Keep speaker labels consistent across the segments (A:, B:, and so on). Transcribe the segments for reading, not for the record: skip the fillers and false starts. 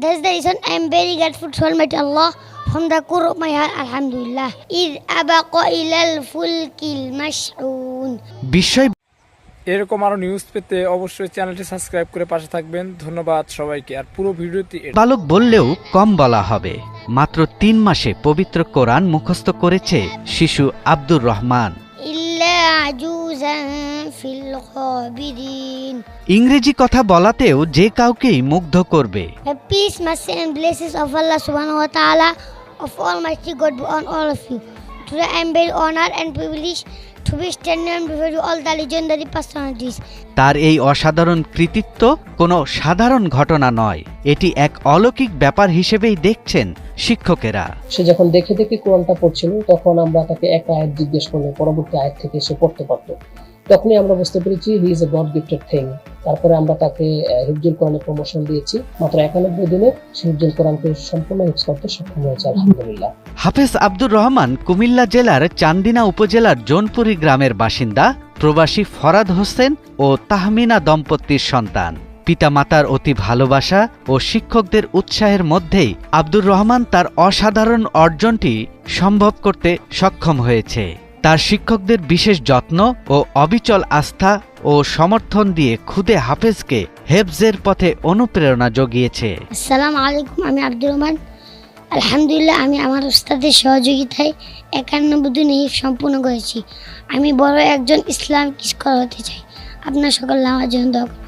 A: That's the reason I am very grateful to Almighty Allah from the core of my heart. Alhamdulillah. إذ أبق إلى الفلك المشحون.
B: বিস্ময়
C: এরকম আরো news পেতে অবশ্যই চ্যানেলটি সাবস্ক্রাইব করে পাশে থাকবেন। ধন্যবাদ সবাইকে। আর পুরো ভিডিওটি
B: বালক বললেও কম বলা হবে। মাত্র ৩ মাসে পবিত্র কোরআন মুখস্থ করেছে শিশু আব্দুর রহমান।
A: إلا عجوزا في الغابرين.
B: ইংরেজি কথা বলাতেও যে কাউকেই মুগ্ধ করবে।
A: The peace, mercy and blessings of Allah subhanahu wa ta'ala of Almighty God be on all of you. Today I am very honored and privileged to be standing before you all the legendary personalities.
B: তার এই অসাধারণ কৃতিত্ব কোনো সাধারণ ঘটনা নয়, এটি এক অলৌকিক ব্যাপার হিসেবেই দেখছেন শিক্ষকেরা।
D: সে যখন দেখে দেখে কোরআনটা পড়ছিল তখন আমরা তাকে এক আয়াত জিজ্ঞেস করলে পরবর্তী আয়াত থেকে সে পড়তে পারত। তখনই আমরা বুঝতে পেরেছি he is a god gifted thing. তারপরে আমরা তাকে হিফজুল কোরআনের প্রমোশন দিয়েছি। মাত্র 91 দিনে সে হিফজুল কোরআনকে সম্পূর্ণ হিফজ করতে সক্ষম হয়েছে, আলহামদুলিল্লাহ।
B: হাফেজ আব্দুর রহমান কুমিল্লা জেলার চান্দিনা উপজেলার জোনপুরি গ্রামের বাসিন্দা, প্রবাসী ফরাদ হোসেন ও তাহমিনা দম্পতির সন্তান। পিতামাতার অতি ভালোবাসা ও শিক্ষকদের উৎসাহের মধ্যেই আব্দুর রহমান তার অসাধারণ অর্জনটি সম্ভব করতে সক্ষম হয়েছে। তার শিক্ষকদের বিশেষ যত্ন ও অবিচল আস্থা ও সমর্থন দিয়ে খুদে হাফেজকে হেফজের পথে অনুপ্রেরণা জুগিয়েছে।
A: আসসালামু আলাইকুম, আমি আব্দুর রহমান। আলহামদুলিল্লাহ, আমি আমার উস্তাদের সহযোগিতায় 91 দিনে হিফজ সম্পূর্ণ করেছি। আমি বড় একজন ইসলামিক স্কলার হতে চাই। আপনার সকল আমার জন্য দোয়া করবেন।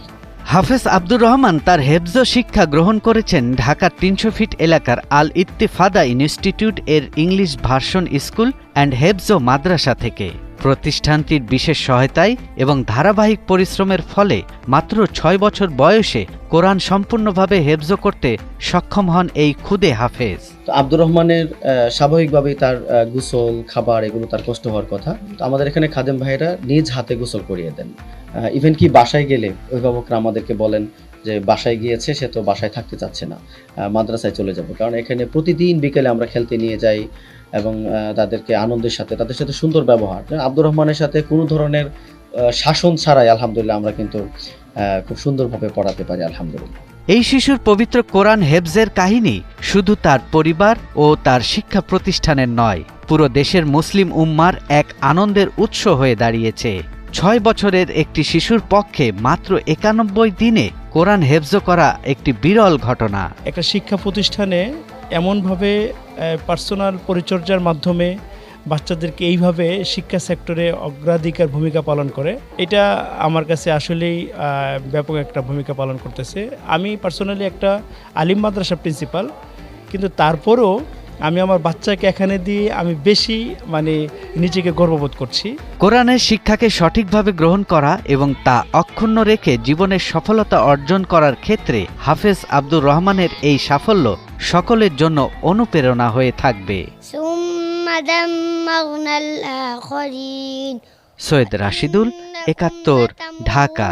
B: হাফেজ আব্দুর রহমান তার হেফজ শিক্ষা গ্রহণ করেছেন ঢাকার ৩০০ ফিট এলাকার আল ইত্তেফাদা ইনস্টিটিউট এর ইংলিশ ভার্সন স্কুল অ্যান্ড হেফজ মাদ্রাসা থেকে। প্রতিষ্ঠানটির বিশেষ সহায়তায় এবং ধারাবাহিক পরিশ্রমের ফলে মাত্র ৬ বছর বয়সে কোরআন সম্পূর্ণভাবে হেফজ করতে সক্ষম হন এই খুদে হাফেজ।
E: তো আব্দুর রহমানের স্বাভাবিকভাবেই তার গোসল খাবার এগুলো তার কষ্ট হওয়ার কথা। তো আমাদের এখানে খাদেম ভাইরা নিজ হাতে গোসল করিয়ে দেন। ইভেন কি বাসায় গেলে অভিভাবকরা আমাদেরকে বলেন যে বাসায় গিয়েছে, সে তো বাসায় থাকতে চাচ্ছে না, মাদ্রাসায় চলে যাবে। কারণ এখানে প্রতিদিন বিকেলে আমরা খেলতে নিয়ে যাই এবং তাদেরকে আনন্দের সাথে তাদের সাথে সুন্দর ব্যবহার। আব্দুর রহমানের সাথে কোনো ধরনের শাসন ছাড়াই আলহামদুলিল্লাহ আমরা কিন্তু খুব সুন্দরভাবে পড়াতে পারি, আলহামদুলিল্লাহ।
B: এই শিশুর পবিত্র কোরআন হেফজের কাহিনী শুধু তার পরিবার ও তার শিক্ষা প্রতিষ্ঠানের নয়, পুরো দেশের মুসলিম উম্মার এক আনন্দের উৎস হয়ে দাঁড়িয়েছে। ৬ বছরের একটি শিশুর পক্ষে মাত্র ৯১ দিনে কোরআন হেফজ করা একটি বিরল ঘটনা।
F: একটা শিক্ষা প্রতিষ্ঠানে এমনভাবে পার্সোনাল পরিচর্যার মাধ্যমে বাচ্চাদেরকে এইভাবে শিক্ষা সেক্টরে অগ্রাধিকার ভূমিকা পালন করে, এটা আমার কাছে আসলেই ব্যাপক একটা ভূমিকা পালন করতেছে। আমি পার্সোনালি একটা আলিম মাদ্রাসা প্রিন্সিপাল, কিন্তু তারপরও আমি আমার বাচ্চাকে এখানে দিয়ে আমি বেশি নিজেকে গর্ববোধ করছি।
B: কোরআনের শিক্ষাকে সঠিকভাবে গ্রহণ করা এবং তা অক্ষুণ্ণ রেখে জীবনের সফলতা অর্জন করার ক্ষেত্রে হাফেজ আব্দুর রহমানের এই সাফল্য সকলের জন্য অনুপ্রেরণা হয়ে থাকবে। সৈয়দ রাশিদুল, ৭১, ঢাকা।